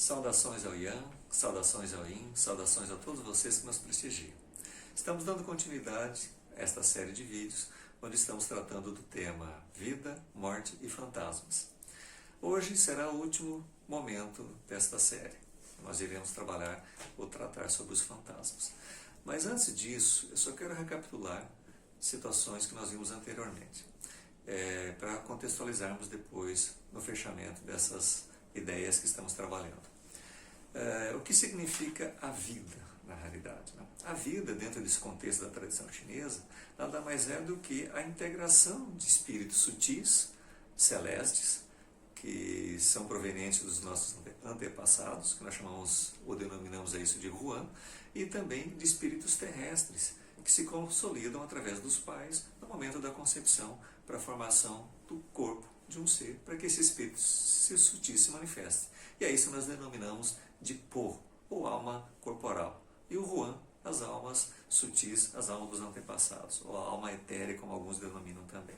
Saudações ao Yan, saudações ao Yin, saudações a todos vocês que nos prestigiam. Estamos dando continuidade a esta série de vídeos, onde estamos tratando do tema Vida, Morte e Fantasmas. Hoje será o último momento desta série. Nós iremos trabalhar ou tratar sobre os fantasmas. Mas antes disso, eu só quero recapitular situações que nós vimos anteriormente, para contextualizarmos depois no fechamento dessas ideias que estamos trabalhando. O que significa a vida, na realidade? Né? A vida, dentro desse contexto da tradição chinesa, nada mais é do que a integração de espíritos sutis, celestes, que são provenientes dos nossos antepassados, que nós chamamos ou denominamos isso de Huan, e também de espíritos terrestres, que se consolidam através dos pais no momento da concepção para a formação do corpo de um ser, para que esse espírito sutil se manifeste. E a isso nós denominamos de Po, ou alma corporal. E o Huan, as almas sutis, as almas dos antepassados, ou a alma etérea, como alguns denominam também.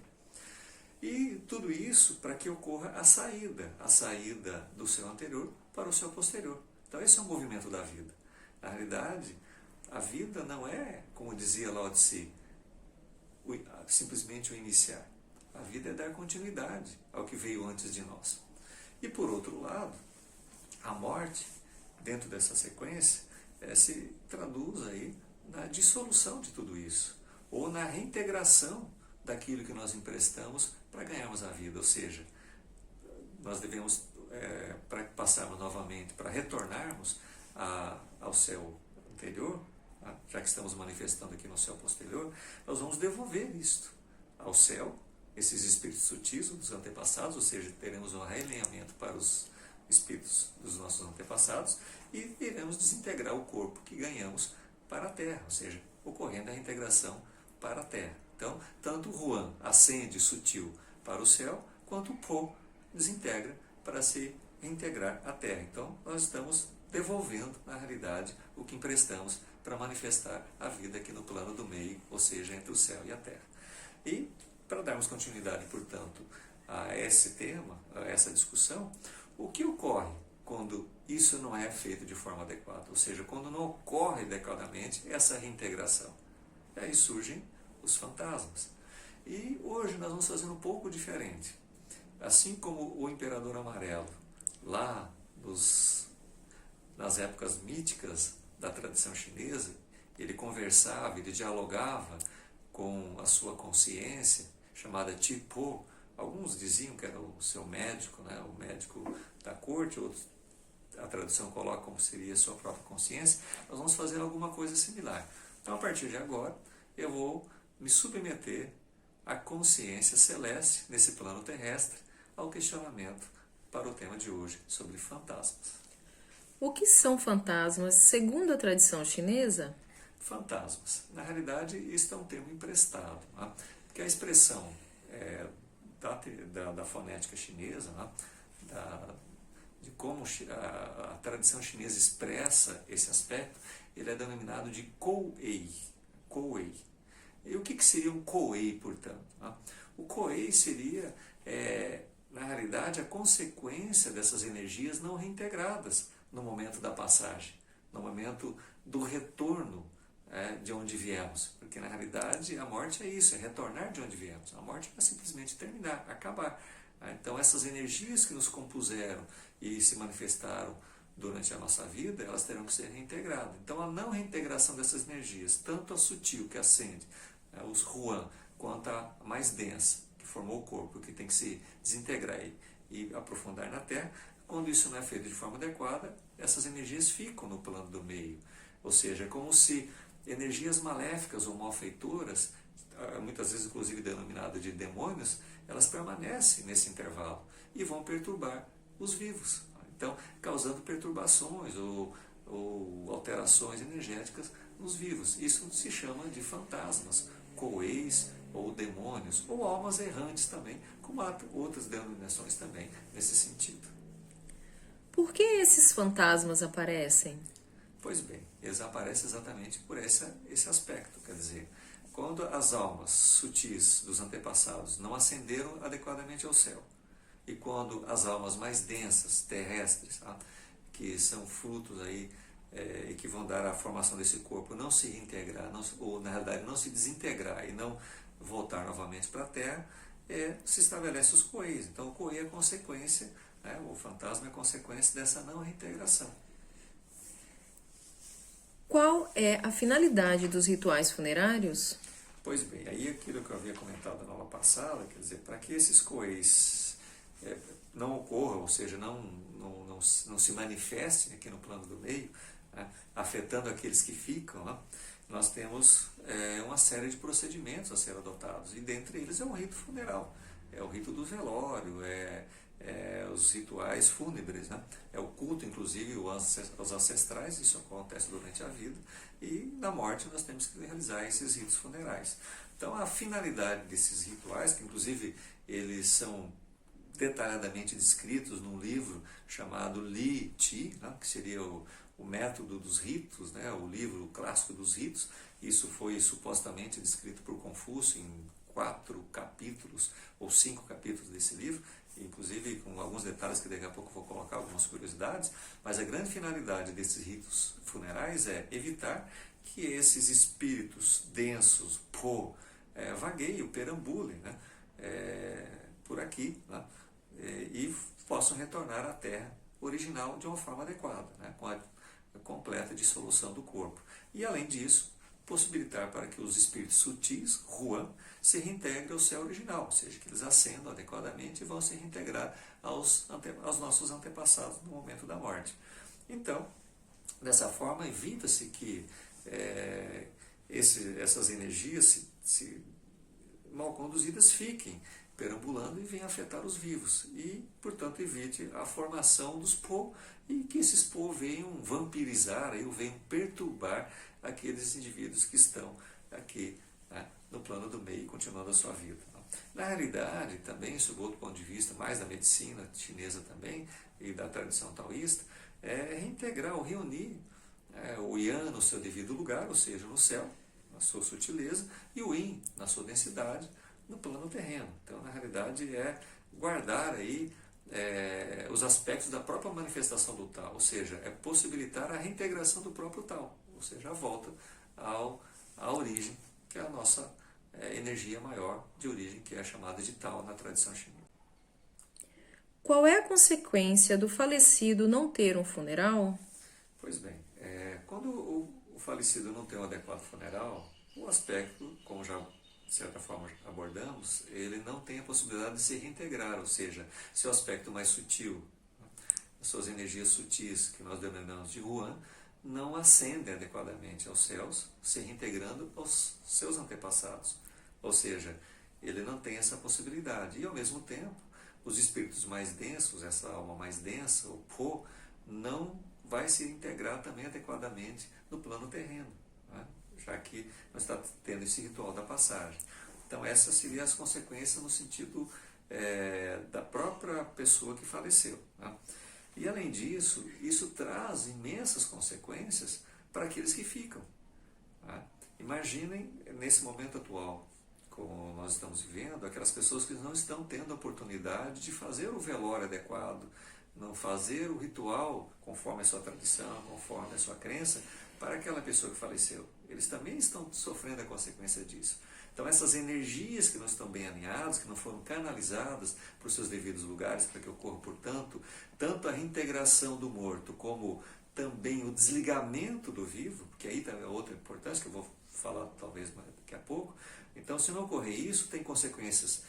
E tudo isso para que ocorra a saída do seu anterior para o seu posterior. Então esse é o movimento da vida. Na realidade, a vida não é, como dizia Lao Tse, simplesmente o iniciar. A vida é dar continuidade ao que veio antes de nós. E por outro lado, a morte, dentro dessa sequência, se traduz aí na dissolução de tudo isso, ou na reintegração daquilo que nós emprestamos para ganharmos a vida. Ou seja, nós devemos, para passarmos novamente, para retornarmos ao céu anterior, já que estamos manifestando aqui no céu posterior, nós vamos devolver isto ao céu, esses espíritos sutis dos antepassados, ou seja, teremos um realinhamento para os espíritos dos nossos antepassados e iremos desintegrar o corpo que ganhamos para a Terra, ou seja, ocorrendo a reintegração para a Terra. Então, tanto o Huan ascende sutil para o céu, quanto o Po desintegra para se reintegrar à Terra. Então, nós estamos devolvendo, na realidade, o que emprestamos para manifestar a vida aqui no plano do meio, ou seja, entre o céu e a Terra. E, para darmos continuidade, portanto, a esse tema, a essa discussão, o que ocorre quando isso não é feito de forma adequada? Ou seja, quando não ocorre adequadamente essa reintegração. E aí surgem os fantasmas. E hoje nós vamos fazer um pouco diferente. Assim como o Imperador Amarelo, lá nas épocas míticas da tradição chinesa, ele conversava, ele dialogava com a sua consciência, chamada Qi Po. Alguns diziam que era o seu médico, né? O médico da corte, outros a tradução coloca como seria a sua própria consciência. Nós vamos fazer alguma coisa similar. Então, a partir de agora, eu vou me submeter à consciência celeste, nesse plano terrestre, ao questionamento para o tema de hoje, sobre fantasmas. O que são fantasmas, segundo a tradição chinesa? Fantasmas. Na realidade, isso é um termo emprestado, né? Porque a expressão da fonética chinesa, né? De como a tradição chinesa expressa esse aspecto, ele é denominado de Kou-ei. Kou-ei. E o que seria um Kou-ei, portanto? Né? O Kou-ei seria, na realidade, a consequência dessas energias não reintegradas no momento da passagem, no momento do retorno de onde viemos. Porque, na realidade, a morte é isso, é retornar de onde viemos. A morte é simplesmente terminar, acabar. Então, essas energias que nos compuseram e se manifestaram durante a nossa vida, elas terão que ser reintegradas. Então, a não reintegração dessas energias, tanto a sutil, que acende, os Huan, quanto a mais densa, que formou o corpo, que tem que se desintegrar e aprofundar na Terra, quando isso não é feito de forma adequada, essas energias ficam no plano do meio. Ou seja, é como se energias maléficas ou malfeitoras, muitas vezes inclusive denominadas de demônios, elas permanecem nesse intervalo e vão perturbar os vivos. Então, causando perturbações ou alterações energéticas nos vivos. Isso se chama de fantasmas, Kou-eis, ou demônios, ou almas errantes também, como há outras denominações também nesse sentido. Por que esses fantasmas aparecem? Pois bem, eles aparecem exatamente por esse aspecto, quer dizer, quando as almas sutis dos antepassados não ascenderam adequadamente ao céu, e quando as almas mais densas, terrestres, que que são frutos aí e que vão dar a formação desse corpo não se reintegrar, ou na realidade não se desintegrar e não voltar novamente para a Terra, se estabelece os Koeis. Então o Koei é consequência, né, o fantasma é consequência dessa não reintegração. Qual é a finalidade dos rituais funerários? Pois bem, aí aquilo que eu havia comentado na aula passada, quer dizer, para que esses Koeis não ocorram, ou seja, não se manifestem aqui no plano do meio, né, afetando aqueles que ficam, né, nós temos uma série de procedimentos a ser adotados, e dentre eles é o rito funeral, é o rito do velório, os rituais fúnebres, né? É o culto, inclusive, aos ancestrais, isso acontece durante a vida, e na morte nós temos que realizar esses ritos funerais. Então a finalidade desses rituais, que inclusive eles são detalhadamente descritos num livro chamado Li Ti, né? Que seria o método dos ritos, né? O livro clássico dos ritos. Isso foi supostamente descrito por Confúcio em 4 capítulos ou 5 capítulos desse livro, inclusive com alguns detalhes que daqui a pouco eu vou colocar, algumas curiosidades, mas a grande finalidade desses ritos funerais é evitar que esses espíritos densos, vagueiem, perambulem, né? Por aqui, né? E possam retornar à Terra original de uma forma adequada, né? Com a completa dissolução do corpo. E além disso, possibilitar para que os espíritos sutis, Ruan, se reintegrem ao céu original, ou seja, que eles ascendam adequadamente e vão se reintegrar aos nossos antepassados no momento da morte. Então, dessa forma, evita-se que essas energias se mal conduzidas fiquem perambulando e venham afetar os vivos, e, portanto, evite a formação dos Po, e que esses Po venham vampirizar, ou venham perturbar aqueles indivíduos que estão aqui, né, no plano do meio, continuando a sua vida. Na realidade, também, sob outro ponto de vista, mais da medicina chinesa também, e da tradição taoísta, é reintegrar ou reunir o Yan no seu devido lugar, ou seja, no céu, na sua sutileza, e o Yin na sua densidade, no plano terreno. Então, na realidade, é guardar aí os aspectos da própria manifestação do Tao, ou seja, é possibilitar a reintegração do próprio Tao, ou seja, a volta à origem, que é a nossa energia maior de origem, que é chamada de Tao na tradição chinesa. Qual é a consequência do falecido não ter um funeral? Pois bem, quando o falecido não tem um adequado funeral, o aspecto, como já de certa forma abordamos, ele não tem a possibilidade de se reintegrar, ou seja, seu aspecto mais sutil, as suas energias sutis, que nós denominamos de Ruan, não ascendem adequadamente aos céus, se reintegrando aos seus antepassados. Ou seja, ele não tem essa possibilidade. E, ao mesmo tempo, os espíritos mais densos, essa alma mais densa, o Po, não vai se integrar também adequadamente no plano terreno, né? Já que não está tendo esse ritual da passagem. Então, essas seriam as consequências no sentido da própria pessoa que faleceu, né? E, além disso, isso traz imensas consequências para aqueles que ficam, né? Imaginem, nesse momento atual, como nós estamos vivendo, aquelas pessoas que não estão tendo a oportunidade de fazer o velório adequado, não fazer o ritual conforme a sua tradição, conforme a sua crença, para aquela pessoa que faleceu. Eles também estão sofrendo a consequência disso. Então, essas energias que não estão bem alinhadas, que não foram canalizadas para os seus devidos lugares, para que ocorra, portanto, tanto a reintegração do morto, como também o desligamento do vivo, porque aí também é outra importância, que eu vou falar talvez daqui a pouco. Então, se não ocorrer isso, tem consequências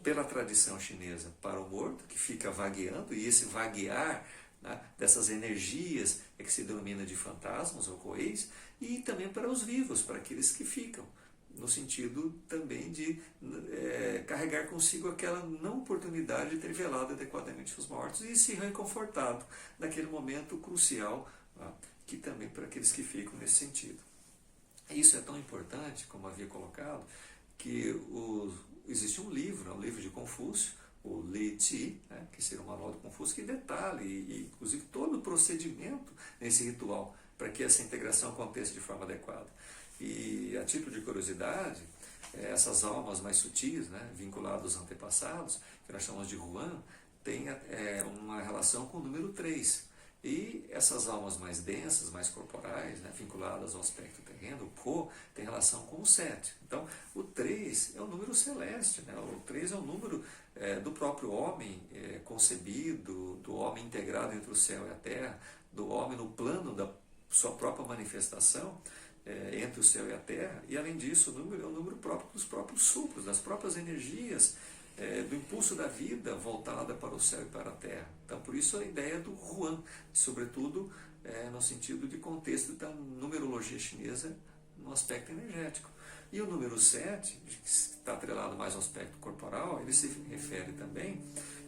pela tradição chinesa para o morto, que fica vagueando, e esse vaguear, né, dessas energias é que se denomina de fantasmas ou coeis, e também para os vivos, para aqueles que ficam, no sentido também de carregar consigo aquela não oportunidade de ter velado adequadamente os mortos e se reconfortado naquele momento crucial, né, que também para aqueles que ficam nesse sentido. Isso é tão importante, como havia colocado, que existe um livro de Confúcio, o Li Ti, né, que seria o manual de Confúcio, que detalha, e inclusive todo o procedimento nesse ritual, para que essa integração aconteça de forma adequada. E, a título de curiosidade, essas almas mais sutis, né, vinculadas aos antepassados, que nós chamamos de Ruan, tem uma relação com o número 3, E essas almas mais densas, mais corporais, né, vinculadas ao aspecto terreno, o Po, tem relação com o 7. Então, o 3 é um número celeste, né? O 3 é um número do próprio homem concebido, do homem integrado entre o céu e a terra, do homem no plano da sua própria manifestação entre o céu e a terra. E, além disso, o número é um número próprio dos próprios suplos, das próprias energias, do impulso da vida voltada para o céu e para a terra. Então, por isso a ideia do Huan, sobretudo no sentido de contexto da numerologia chinesa no aspecto energético. E o número 7, que está atrelado mais ao aspecto corporal, ele se refere também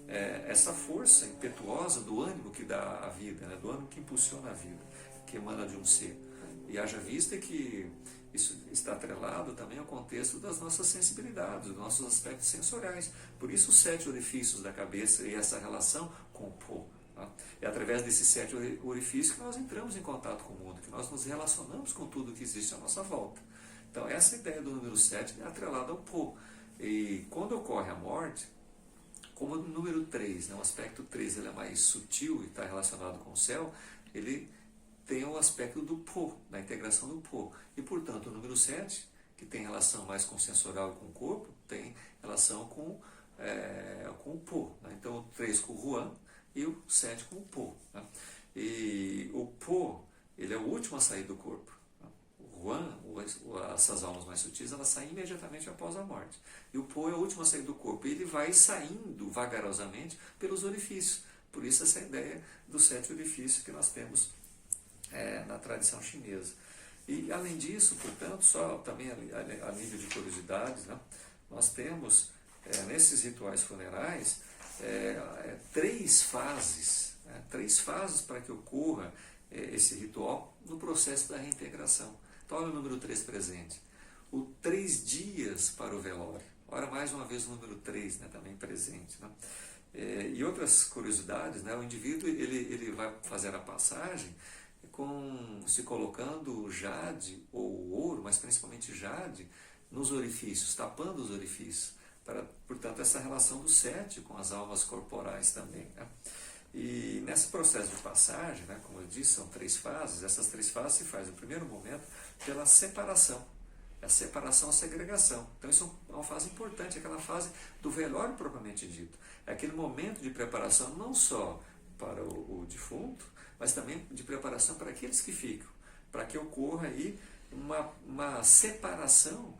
a essa força impetuosa do ânimo que dá a vida, né, do ânimo que impulsiona a vida, que emana de um ser. E haja vista que isso está atrelado também ao contexto das nossas sensibilidades, dos nossos aspectos sensoriais. Por isso, os 7 orifícios da cabeça e essa relação com o Po. Tá? É através desses 7 orifícios que nós entramos em contato com o mundo, que nós nos relacionamos com tudo que existe à nossa volta. Então, essa ideia do número 7 é atrelada ao Po. E quando ocorre a morte, como o número 3, né, o aspecto 3 ele é mais sutil e está relacionado com o céu, ele tem o aspecto do Po, da integração do Po. E, portanto, o número 7, que tem relação mais com o sensorial e com o corpo, tem relação com o Po. Né? Então, o 3 com o Huan e o 7 com o Po. Né? E o Po, ele é o último a sair do corpo. Né? O Huan, essas almas mais sutis, elas saem imediatamente após a morte. E o Po é o último a sair do corpo. E ele vai saindo vagarosamente pelos orifícios. Por isso, essa ideia dos 7 orifícios que nós temos na tradição chinesa. E, além disso, portanto, só também a nível de curiosidades, né, nós temos, nesses rituais funerais, 3 fases, né, 3 fases para que ocorra esse ritual no processo da reintegração. Então, olha o número 3 presente. O 3 dias para o velório. Ora, mais uma vez o número 3, né, também presente. Né? E outras curiosidades, né, o indivíduo ele vai fazer a passagem se colocando jade ou ouro, mas principalmente jade, nos orifícios, tapando os orifícios. Portanto, essa relação do 7 com as almas corporais também. Né? E nesse processo de passagem, né, como eu disse, são 3 fases. Essas 3 fases se faz, no primeiro momento, pela separação. A separação, a segregação. Então, isso é uma fase importante, aquela fase do velório propriamente dito. É aquele momento de preparação não só para o defunto, mas também de preparação para aqueles que ficam, para que ocorra aí uma separação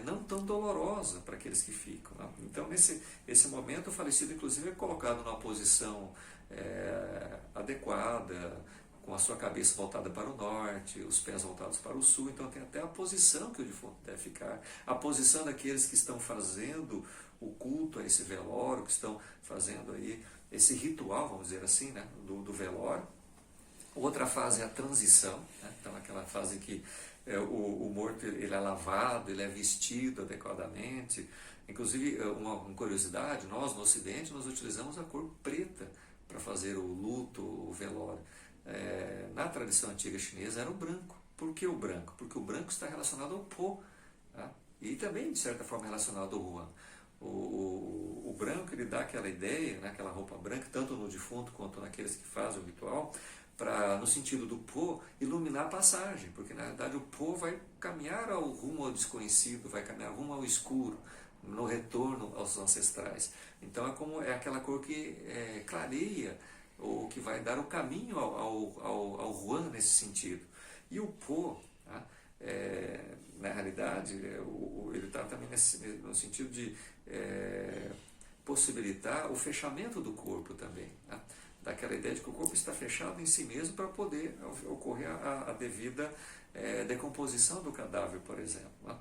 não tão dolorosa para aqueles que ficam. Né? Então, nesse momento, o falecido, inclusive, é colocado numa posição adequada, com a sua cabeça voltada para o norte, os pés voltados para o sul. Então, tem até a posição que o defunto deve ficar, a posição daqueles que estão fazendo o culto a esse velório, que estão fazendo aí esse ritual, vamos dizer assim, né, do velório. Outra fase é a transição, né? Então aquela fase que o morto ele é lavado, ele é vestido adequadamente. Inclusive, uma curiosidade, nós no Ocidente nós utilizamos a cor preta para fazer o luto, o velório. Na tradição antiga chinesa era o branco. Por que o branco? Porque o branco está relacionado ao Po, tá? E também de certa forma relacionado ao Huan. O branco ele dá aquela ideia, né, aquela roupa branca, tanto no defunto quanto naqueles que fazem o ritual, no sentido do Po, iluminar a passagem, porque na verdade o Po vai caminhar rumo ao desconhecido, vai caminhar rumo ao escuro, no retorno aos ancestrais. Então é aquela cor que clareia, ou que vai dar o caminho ao Huan nesse sentido. E o Po, tá? Na realidade, ele está também no sentido de possibilitar o fechamento do corpo também, tá? Daquela ideia de que o corpo está fechado em si mesmo para poder ocorrer a devida decomposição do cadáver, por exemplo. Né?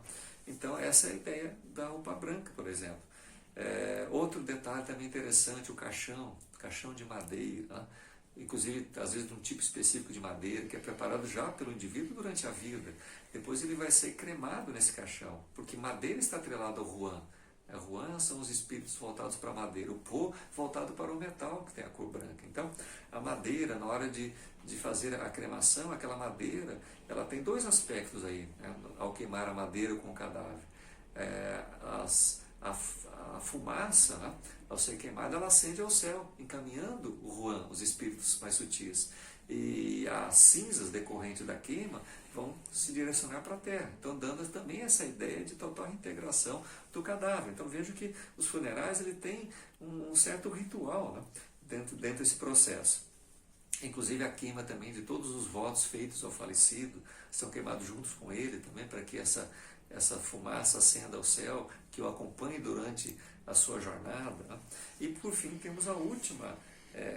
Então, essa é a ideia da roupa branca, por exemplo. Outro detalhe também interessante, o caixão de madeira, né? Inclusive, às vezes, de um tipo específico de madeira, que é preparado já pelo indivíduo durante a vida. Depois ele vai ser cremado nesse caixão, porque madeira está atrelada ao Huan. Huan são os espíritos voltados para a madeira, o Po voltado para o metal, que tem a cor branca. Então, a madeira, na hora de fazer a cremação, aquela madeira, ela tem 2 aspectos aí, né, ao queimar a madeira com o cadáver. A fumaça, né, ao ser queimada, ela ascende ao céu, encaminhando o Huan, os espíritos mais sutis. E as cinzas decorrentes da queima vão se direcionar para a terra. Então, dando também essa ideia de total reintegração do cadáver. Então, vejo que os funerais ele tem um certo ritual, né, dentro desse processo. Inclusive a queima também de todos os votos feitos ao falecido são queimados juntos com ele também, para que essa fumaça ascenda ao céu, que o acompanhe durante a sua jornada, né? E por fim temos a última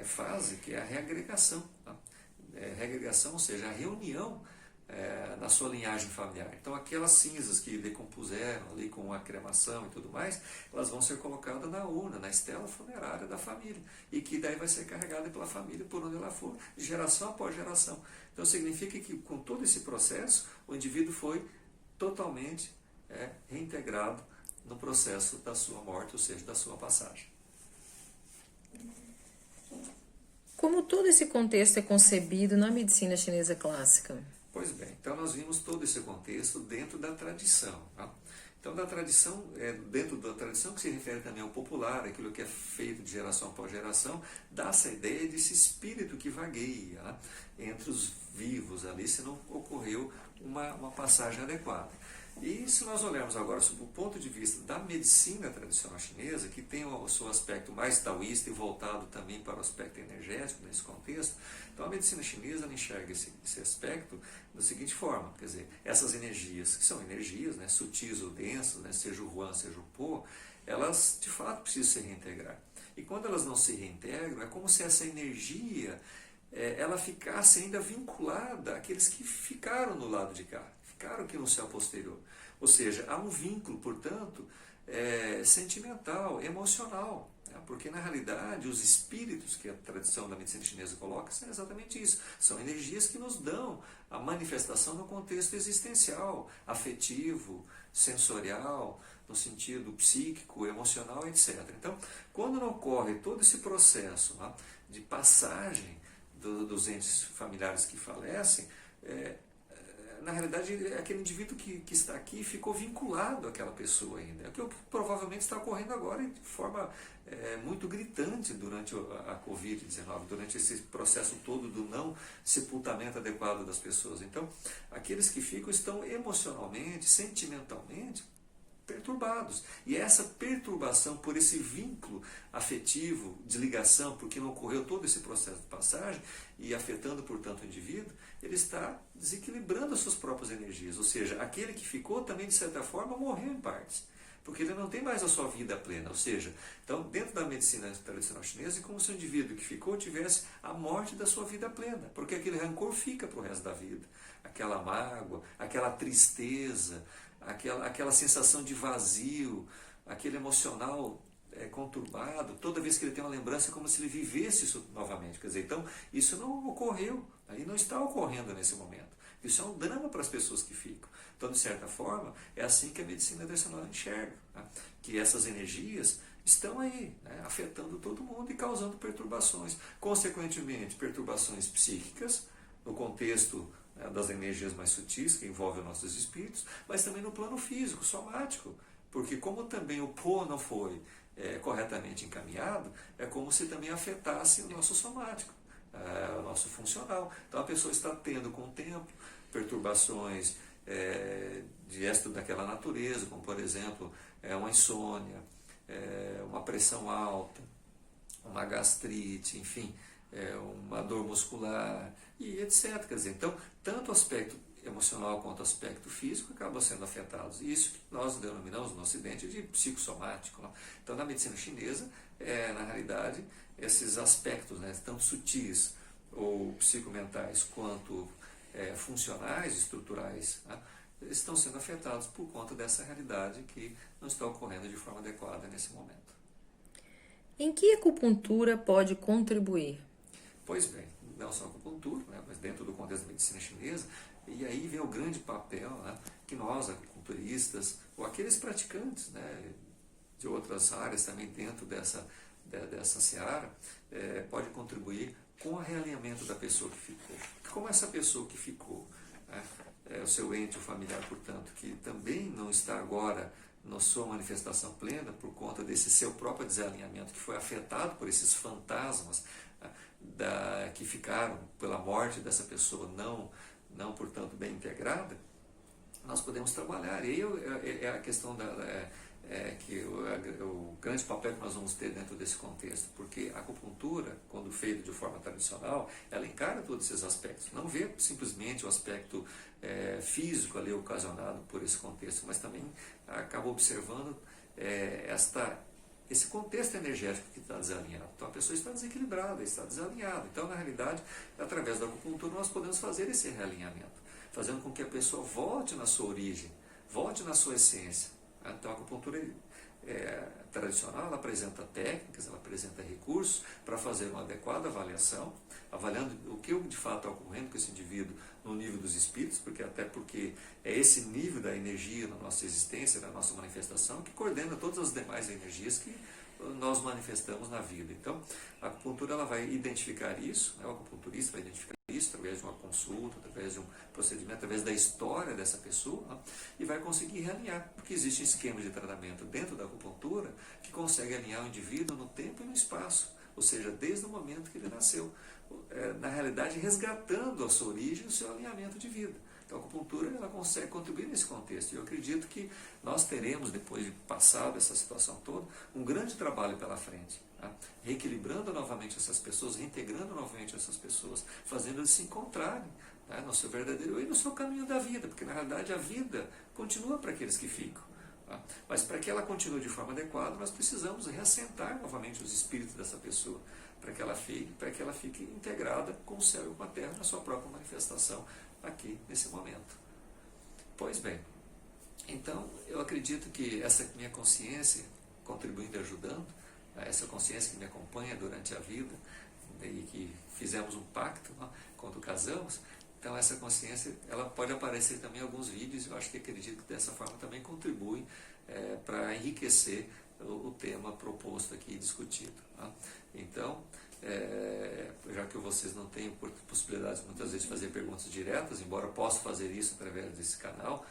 fase, que é a reagregação, né? Reagregação, ou seja, a reunião na sua linhagem familiar. Então aquelas cinzas que decompuseram ali com a cremação e tudo mais, elas vão ser colocadas na urna, na estela funerária da família, e que daí vai ser carregada pela família por onde ela for, de geração após geração. Então significa que com todo esse processo, o indivíduo foi totalmente reintegrado no processo da sua morte, ou seja, da sua passagem. Como todo esse contexto é concebido na medicina chinesa clássica? Pois bem, então nós vimos todo esse contexto dentro da tradição. Tá? Então, dentro da tradição, que se refere também ao popular, aquilo que é feito de geração após geração, dá essa ideia desse espírito que vagueia, né, entre os vivos ali, se não ocorreu uma passagem adequada. E se nós olharmos agora sob o ponto de vista da medicina tradicional chinesa, que tem o seu aspecto mais taoísta e voltado também para o aspecto energético nesse contexto, então a medicina chinesa enxerga esse aspecto da seguinte forma, quer dizer, essas energias, que são energias, né, sutis ou densas, né, seja o Huan, seja o Po, elas de fato precisam se reintegrar. E quando elas não se reintegram, é como se essa energia ela ficasse ainda vinculada àqueles que ficaram no lado de cá, ficaram aqui no céu posterior. Ou seja, há um vínculo, portanto, sentimental, emocional, né? Porque na realidade os espíritos que a tradição da medicina chinesa coloca são exatamente isso, são energias que nos dão a manifestação no contexto existencial, afetivo, sensorial, no sentido psíquico, emocional, etc. Então, quando não ocorre todo esse processo, né, de passagem dos entes familiares que falecem, na realidade, aquele indivíduo que está aqui ficou vinculado àquela pessoa ainda. É o que provavelmente está ocorrendo agora de forma muito gritante durante a Covid-19, durante esse processo todo do não sepultamento adequado das pessoas. Então, aqueles que ficam estão emocionalmente, sentimentalmente perturbados. E essa perturbação por esse vínculo afetivo, de ligação, porque não ocorreu todo esse processo de passagem e afetando, portanto, o indivíduo, ele está desequilibrando as suas próprias energias. Ou seja, aquele que ficou também, de certa forma, morreu em partes, porque ele não tem mais a sua vida plena. Ou seja, então, dentro da medicina tradicional chinesa, é como se o indivíduo que ficou tivesse a morte da sua vida plena, porque aquele rancor fica para o resto da vida. Aquela mágoa, aquela tristeza, aquela sensação de vazio, aquele emocional conturbado, toda vez que ele tem uma lembrança é como se ele vivesse isso novamente. Quer dizer, então, isso não ocorreu, aí não está ocorrendo nesse momento. Isso é um drama para as pessoas que ficam. Então, de certa forma, é assim que a medicina tradicional enxerga, né? Que essas energias estão aí, né, afetando todo mundo e causando perturbações. Consequentemente, perturbações psíquicas, no contexto das energias mais sutis, que envolvem os nossos espíritos, mas também no plano físico, somático, porque como também o Po não foi corretamente encaminhado, é como se também afetasse o nosso somático, o nosso funcional. Então a pessoa está tendo com o tempo perturbações de êxito daquela natureza, como por exemplo uma insônia, uma pressão alta, uma gastrite, enfim, uma dor muscular e etc. Quer dizer, então, tanto o aspecto emocional quanto o aspecto físico acabam sendo afetados. E isso que nós denominamos no Ocidente de psicossomático. Né? Então, na medicina chinesa, na realidade, esses aspectos, né, tanto sutis ou psicomentais quanto funcionais, estruturais, né, estão sendo afetados por conta dessa realidade que não está ocorrendo de forma adequada nesse momento. Em que a acupuntura pode contribuir? Pois bem, não só a acupuntura, né, mas dentro do contexto da medicina chinesa, e aí vem o grande papel, né, que nós, acupunturistas, ou aqueles praticantes, né, de outras áreas também dentro dessa seara, pode contribuir com o realinhamento da pessoa que ficou. Como essa pessoa que ficou, né, o seu ente, o familiar, portanto, que também não está agora na sua manifestação plena por conta desse seu próprio desalinhamento que foi afetado por esses fantasmas que ficaram pela morte dessa pessoa não portanto, bem integrada, nós podemos trabalhar. E aí é a questão que o grande papel que nós vamos ter dentro desse contexto, porque a acupuntura, quando feita de forma tradicional, ela encara todos esses aspectos, não vê simplesmente o aspecto físico ali ocasionado por esse contexto, mas também acaba observando esse contexto energético que está desalinhado. Então a pessoa está desequilibrada, está desalinhada. Então, na realidade, através da acupuntura nós podemos fazer esse realinhamento, fazendo com que a pessoa volte na sua origem, volte na sua essência. Então a acupuntura tradicional, ela apresenta técnicas, ela apresenta recursos para fazer uma adequada avaliação, avaliando o que de fato está ocorrendo com esse indivíduo no nível dos espíritos, até porque é esse nível da energia na nossa existência, na nossa manifestação, que coordena todas as demais energias que nós manifestamos na vida. Então, a acupuntura ela vai identificar isso, o acupunturista vai identificar isso através de uma consulta, através de um procedimento, através da história dessa pessoa, e vai conseguir realinhar, porque existe um esquema de tratamento dentro da acupuntura que consegue alinhar o indivíduo no tempo e no espaço, ou seja, desde o momento que ele nasceu, na realidade resgatando a sua origem, o seu alinhamento de vida. Então a acupuntura ela consegue contribuir nesse contexto, e eu acredito que nós teremos, depois de passado essa situação toda, um grande trabalho pela frente, reequilibrando novamente essas pessoas, reintegrando novamente essas pessoas, fazendo eles se encontrarem no seu verdadeiro e no seu caminho da vida, porque na realidade a vida continua para aqueles que ficam. Mas para que ela continue de forma adequada, nós precisamos reassentar novamente os espíritos dessa pessoa, para que ela fique integrada com o céu e com a terra na sua própria manifestação aqui nesse momento. Pois bem, então eu acredito que essa minha consciência contribuindo e ajudando, essa consciência que me acompanha durante a vida e que fizemos um pacto quando casamos, então essa consciência ela pode aparecer também em alguns vídeos. Eu acho que acredito que dessa forma também contribui para enriquecer o tema proposto aqui e discutido. Então, já que vocês não têm possibilidade muitas vezes de fazer perguntas diretas, embora eu possa fazer isso através desse canal,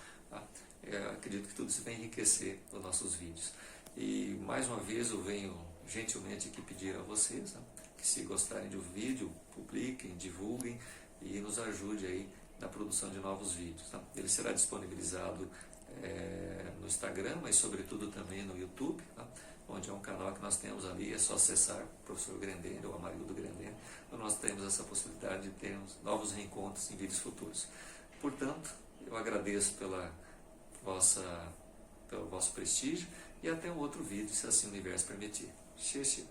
acredito que tudo isso vai enriquecer os nossos vídeos. E mais uma vez eu venho gentilmente aqui pedir a vocês que, se gostarem do vídeo, publiquem, divulguem e nos ajude aí na produção de novos vídeos. Ele será disponibilizado no Instagram, mas sobretudo também no YouTube, onde é um canal que nós temos ali, é só acessar o professor Grendene ou Amarildo Grendene, então nós temos essa possibilidade de termos novos reencontros em vídeos futuros. Portanto, eu agradeço pelo vosso prestígio e até um outro vídeo, se assim o universo permitir. Xixi.